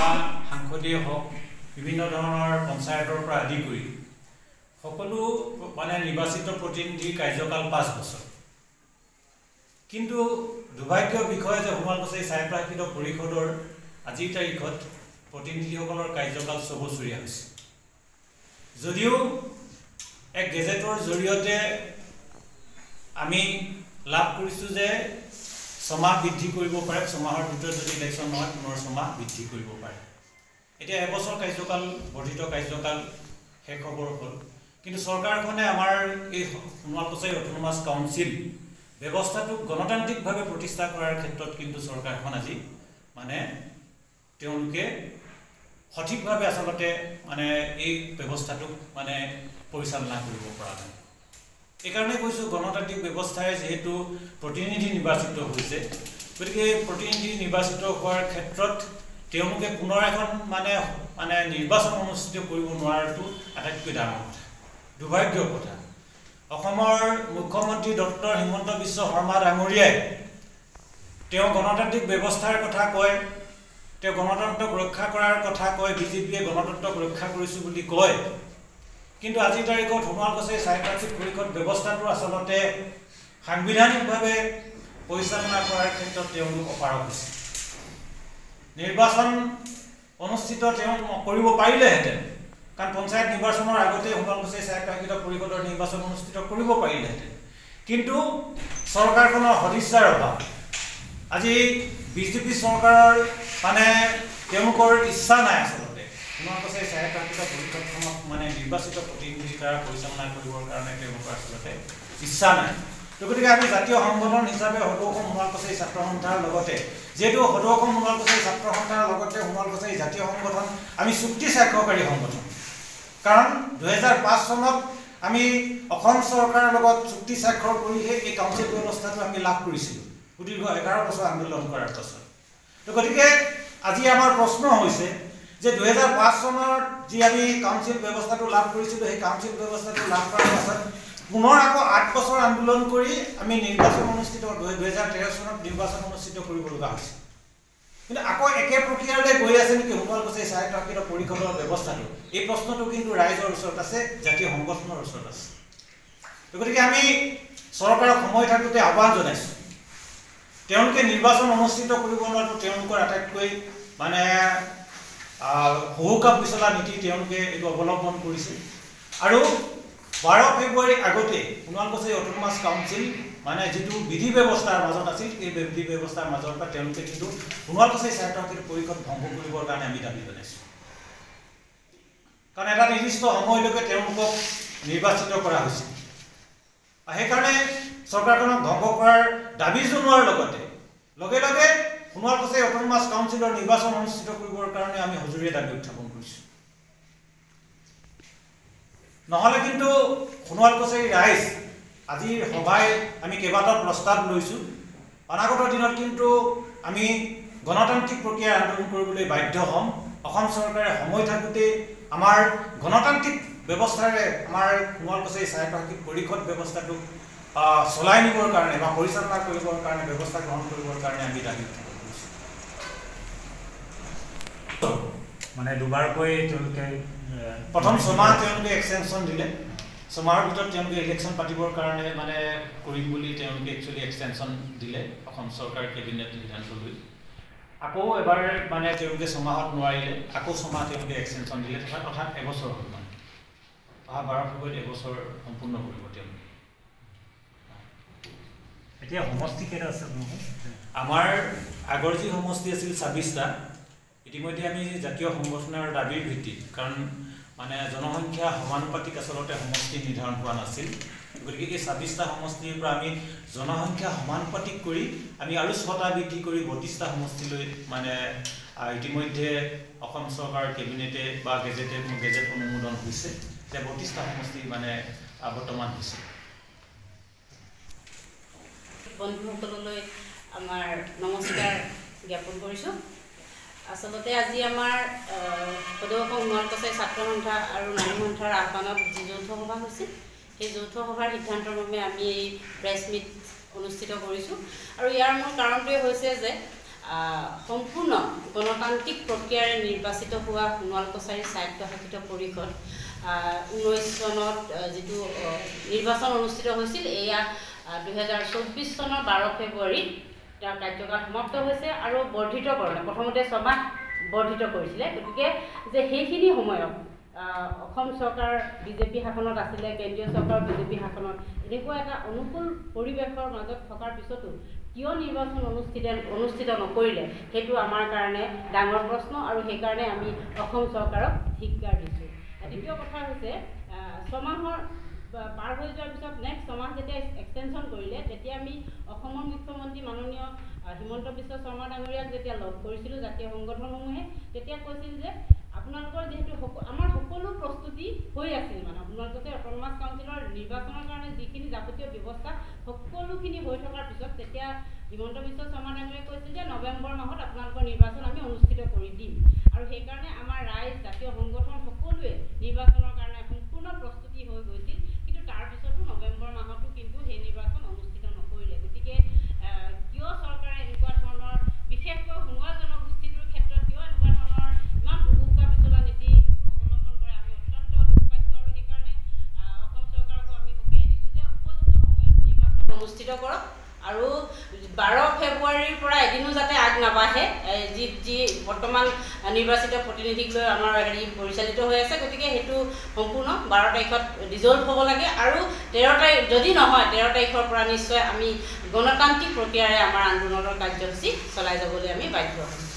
বা সাংসদীয় হওক বিভিন্ন ধৰণৰ পঞ্চায়তৰ পৰা আদি কৰি সকলো মানে নিৰ্বাচিত প্ৰতিনিধিৰ কাৰ্যকাল 5 বছৰ। কিন্তু দুৰ্ভাগ্যৰ বিষয় যে সোণোৱাল কছাৰী স্বায়ত্তশাসিত পৰিষদৰ আজিৰ তাৰিখত প্ৰতিনিধিসকলৰ কাৰ্যকাল 6 বছৰীয়া হৈছে। যদিও এক গেজেটৰ জৰিয়তে আমি লাভ কৰিছোঁ যে 6 মাহ বৃদ্ধি কৰিব পাৰে, 6 মাহৰ ভিতৰত যদি ইলেকশ্যন নহয় পুনৰ 6 মাহ বৃদ্ধি কৰিব পাৰে। এতিয়া এবছৰ কাৰ্যকাল বৰ্ধিত কাৰ্যকাল শেষ হ'বৰ হ'ল। কিন্তু চৰকাৰখনে আমাৰ এই সোণোৱাল কছাৰী অটোনমাছ কাউন্সিল ব্যৱস্থাটোক গণতান্ত্ৰিকভাৱে প্ৰতিষ্ঠা কৰাৰ ক্ষেত্ৰত কিন্তু চৰকাৰখন আজি মানে তেওঁলোকে সঠিকভাৱে আচলতে মানে এই ব্যৱস্থাটোক মানে পৰিচালনা কৰিব পৰা নাই। এইকাৰণে কৈছোঁ গণতান্ত্ৰিক ব্যৱস্থাৰে যিহেতু প্ৰতিনিধি নিৰ্বাচিত হৈছে, গতিকে প্ৰতিনিধি নিৰ্বাচিত হোৱাৰ ক্ষেত্ৰত তেওঁলোকে পুনৰ এখন মানে নিৰ্বাচন অনুষ্ঠিত কৰিব নোৱাৰাটো আটাইতকৈ ডাঙৰ কথা, দুৰ্ভাগ্যৰ কথা। অসমৰ মুখ্যমন্ত্ৰী ডক্টৰ হিমন্ত বিশ্ব শৰ্মা ডাঙৰীয়াই তেওঁ গণতান্ত্ৰিক ব্যৱস্থাৰ কথা কয়, তেওঁ গণতন্ত্ৰক ৰক্ষা কৰাৰ কথা কয়, বিজেপিয়ে গণতন্ত্ৰক ৰক্ষা কৰিছোঁ বুলি কয়। কিন্তু আজিৰ তাৰিখত সোণোৱাল কছাৰী স্বায়ত্তশাসিত পৰিষদ ব্যৱস্থাটো আচলতে সাংবিধানিকভাৱে পৰিচালনা কৰাৰ ক্ষেত্ৰত তেওঁলোক অপাৰগ হৈছে। নিৰ্বাচন অনুষ্ঠিত তেওঁ কৰিব পাৰিলেহেঁতেন, কাৰণ পঞ্চায়ত নিৰ্বাচনৰ আগতে সোণোৱাল কছাৰী স্বায়ত্তশাসিত পৰিষদৰ নিৰ্বাচন অনুষ্ঠিত কৰিব পাৰিলেহেঁতেন। কিন্তু চৰকাৰখনৰ সদিচ্ছাৰ অভাৱ, আজি বিজেপি চৰকাৰৰ মানে তেওঁলোকৰ ইচ্ছা নাই আচলতে সোণোৱাল কছাৰী স্বায়ত্তশাসিত পৰিষদখনক মানে নিৰ্বাচিত প্ৰতিনিধিৰ দ্বাৰা পৰিচালনা কৰিবৰ কাৰণে তেওঁলোকৰ আচলতে ইচ্ছা নাই। গতিকে আমি জাতীয় সংগঠন হিচাপে সদৌ অসম সোণোৱাল কছাৰী ছাত্ৰ সন্থাৰ লগতে যিহেতু সদৌ অসম সোণোৱাল কছাৰী ছাত্ৰ সন্থাৰ লগতে সোণোৱাল কছাৰী জাতীয় সংগঠন আমি চুক্তি স্বাক্ষৰকাৰী সংগঠন। কাৰণ 2005 চনত আমি অসম চৰকাৰৰ লগত চুক্তি স্বাক্ষৰ কৰিহে এই কাউন্সিল ব্যৱস্থাটো আমি লাভ কৰিছিলোঁ সুদীৰ্ঘ 11 বছৰ আন্দোলন কৰাৰ পাছত। গতিকে আজি আমাৰ প্ৰশ্ন হৈছে যে 2005 চনত যি আমি কাউন্সিল ব্যৱস্থাটো লাভ কৰিছিলোঁ, সেই কাউন্সিল ব্যৱস্থাটো লাভ কৰাৰ পাছত পুনৰ আকৌ 8 বছৰ আন্দোলন কৰি আমি নিৰ্বাচন অনুষ্ঠিত 2013 চনত নিৰ্বাচন অনুষ্ঠিত কৰিব লগা হৈছে। কিন্তু আকৌ একে প্ৰক্ৰিয়াৰে গৈ আছে নেকি সোণোৱাল কছাৰী স্বায়ত্তশাসিত পৰিষদৰ ব্যৱস্থাটো? এই প্ৰশ্নটো কিন্তু ৰাইজৰ ওচৰত আছে, জাতীয় সংগঠনৰ ওচৰত আছে। গতিকে আমি চৰকাৰক সময় থাকোঁতে আহ্বান জনাইছোঁ, তেওঁলোকে নিৰ্বাচন অনুষ্ঠিত কৰিব নোৱাৰাটো তেওঁলোকৰ আটাইতকৈ মানে হুহুকা পিছলা নীতি তেওঁলোকে এইটো অৱলম্বন কৰিছে। আৰু 12 ফেব্ৰুৱাৰীৰ আগতে সোণোৱাল কছাৰী অটোনমাছ কাউন্সিল মানে যিটো বিধি ব্যৱস্থাৰ মাজত আছিল, এই বিধি ব্যৱস্থাৰ মাজৰ পৰা তেওঁলোকে কিন্তু সোণোৱাল কছাৰী স্বায়ত্তশাসিত পৰিষদ ভংগ কৰিবৰ কাৰণে আমি দাবী জনাইছোঁ। কাৰণ এটা নিৰ্দিষ্ট সময়লৈকে তেওঁলোকক নিৰ্বাচিত কৰা হৈছে। সেইকাৰণে চৰকাৰখনক ধ্বংস কৰাৰ দাবী জনোৱাৰ লগতে লগে লগে সোণোৱাল কছাৰী অটোনমাছ কাউন্সিলৰ নিৰ্বাচন অনুষ্ঠিত কৰিবৰ কাৰণে আমি সজুৰিয়ে দাবী উত্থাপন কৰিছোঁ। নহ'লে কিন্তু সোণোৱাল কছাৰী ৰাইজ আজিৰ সভাই আমি কেইবাটাও প্ৰস্তাৱ লৈছোঁ। অনাগত দিনত কিন্তু আমি গণতান্ত্ৰিক প্ৰক্ৰিয়াৰ আন্দোলন কৰিবলৈ বাধ্য হ'ম। অসম চৰকাৰে সময় থাকোঁতে আমাৰ গণতান্ত্ৰিক ব্যৱস্থাৰে আমাৰ সোণোৱাল কছাৰী স্বায়ত্তশাসিত পৰিষদ ব্যৱস্থাটোক চলাই নিবৰ কাৰণে বা পৰিচালনা কৰিবৰ কাৰণে ব্যৱস্থা গ্ৰহণ কৰিবৰ কাৰণে আমি দাবী উত্থাপন কৰিছোঁ। মানে দুবাৰকৈ তেওঁলোকে প্ৰথম 6 মাহ তেওঁলোকে এক্সটেনশ্যন দিলে, 6 মাহৰ ভিতৰত তেওঁলোকে ইলেকশ্যন পাতিবৰ কাৰণে মানে কৰিম বুলি তেওঁলোকে একচুৱেলি এক্সটেনশ্যন দিলে অসম চৰকাৰ কেবিনেট সিদ্ধান্ত লৈ। আকৌ এবাৰ মানে তেওঁলোকে 6 মাহত নোৱাৰিলে, আকৌ 6 মাহ তেওঁলোকে এক্সটেনশ্যন দিলে, অৰ্থাৎ এবছৰ হ'ল মানে অহা 12 ফেব্ৰুৱাৰীত এবছৰ সম্পূৰ্ণ কৰিব তেওঁলোকে। এতিয়া সমষ্টি কেইটা আছে? আমাৰ আগৰ যি সমষ্টি আছিল 26টা, ইতিমধ্যে আমি জাতীয় সংগঠনৰ দাবীৰ ভিত্তিত, কাৰণ মানে জনসংখ্যা সমানুপাতিক আচলতে সমষ্টি নিৰ্ধাৰণ কৰা নাছিল, গতিকে এই 26টা সমষ্টিৰ পৰা আমি জনসংখ্যা সমানুপাতিক কৰি আমি আৰু 6টা বৃদ্ধি কৰি 32টা সমষ্টিলৈ মানে ইতিমধ্যে অসম চৰকাৰৰ কেবিনেটে বা গেজেট অনুমোদন হৈছে যে 32টা সমষ্টি মানে বৰ্তমান হৈছে। বন্ধুসকললৈ আমাৰ নমস্কাৰ জ্ঞাপন কৰিছোঁ। আচলতে আজি আমাৰ সদৌ অসম সোণোৱাল কছাৰী ছাত্ৰ সন্থা আৰু নাৰী সন্থাৰ আহ্বানত যি যৌথ সভা হৈছিল, সেই যৌথ সভাৰ সিদ্ধান্তৰ বাবে আমি এই প্ৰেছ মিট অনুষ্ঠিত কৰিছোঁ। আৰু ইয়াৰ মূল কাৰণটোৱে হৈছে যে সম্পূৰ্ণ গণতান্ত্ৰিক প্ৰক্ৰিয়াৰে নিৰ্বাচিত হোৱা সোণোৱাল কছাৰী স্বায়ত্তশাসিত পৰিষদ 19 চনত যিটো নিৰ্বাচন অনুষ্ঠিত হৈছিল, এয়া 2024 চনৰ 12 ফেব্ৰুৱাৰীত তাৰ কাৰ্যকাল সমাপ্ত হৈছে আৰু বৰ্ধিতকৰণ প্ৰথমতে 6 মাহ বৰ্ধিত কৰিছিলে। গতিকে যে সেইখিনি সময়ত অসম চৰকাৰ বিজেপি শাসনত আছিলে, কেন্দ্ৰীয় চৰকাৰ বিজেপি শাসনত, এনেকুৱা এটা অনুকূল পৰিৱেশৰ মাজত থকাৰ পিছতো কিয় নিৰ্বাচন অনুষ্ঠিত নকৰিলে, সেইটো আমাৰ কাৰণে ডাঙৰ প্ৰশ্ন আৰু সেইকাৰণে আমি অসম চৰকাৰক ধিক্কাৰ দিছোঁ। দ্বিতীয় কথা হৈছে 6 মাহৰ পাৰ হৈ যোৱাৰ পিছত নেক্সট 6 মাহ যেতিয়া এক্সটেনশ্যন কৰিলে, তেতিয়া আমি অসমৰ মুখ্যমন্ত্ৰী মাননীয় হিমন্ত বিশ্ব শৰ্মা ডাঙৰীয়াক যেতিয়া লগ কৰিছিলোঁ জাতীয় সংগঠনসমূহে, তেতিয়া কৈছিল যে আপোনালোকৰ যিহেতু আমাৰ সকলো প্ৰস্তুতি হৈ আছিল, মানে আপোনালোকে অট'নমাছ কাউন্সিলৰ নিৰ্বাচনৰ কাৰণে যিখিনি যাৱতীয় ব্যৱস্থা সকলোখিনি হৈ থকাৰ পিছত তেতিয়া হিমন্ত বিশ্ব শৰ্মা ডাঙৰীয়াই কৈছিল যে নৱেম্বৰ মাহত আপোনালোকৰ নিৰ্বাচন আমি অনুষ্ঠিত কৰি দিম। আৰু সেইকাৰণে আমাৰ ৰাইজ, জাতীয় সংগঠন সকলোৱে নিৰ্বাচনৰ কাৰণে সম্পূৰ্ণ প্ৰস্তুতি হৈ গৈছিল। কিন্তু তাৰপিছতো নৱেম্বৰ মাহতো কিন্তু সেই নিৰ্বাচন অনুষ্ঠিত নকৰিলে। গতিকে কিয় চৰকাৰে এনেকুৱা ধৰণৰ, বিশেষকৈ সোণোৱাল জনগোষ্ঠীটোৰ ক্ষেত্ৰত কিয় এনেকুৱা ধৰণৰ ইমান বহুকা পিছলা নীতি অৱলম্বন কৰে, আমি অত্যন্ত দুখ পাইছোঁ। আৰু সেইকাৰণে অসম চৰকাৰকো আমি সকীয়াই দিছোঁ যে উপযুক্ত সময়ত নিৰ্বাচন অনুষ্ঠিত কৰক আৰু 12 ফেব্ৰুৱাৰীৰ পৰা এদিনো যাতে আগ নাবাঢ়ে, যি বৰ্তমান নিৰ্বাচিত প্ৰতিনিধিক লৈ আমাৰ পৰিচালিত হৈ আছে। গতিকে সেইটো সম্পূৰ্ণ 12 তাৰিখত ডিজলভ হ'ব লাগে আৰু 13 তাৰিখ যদি নহয় 13 তাৰিখৰ পৰা নিশ্চয় আমি গণতান্ত্ৰিক প্ৰক্ৰিয়াৰে আমাৰ আন্দোলনৰ কাৰ্যসূচী চলাই যাবলৈ আমি বাধ্য হ'ম।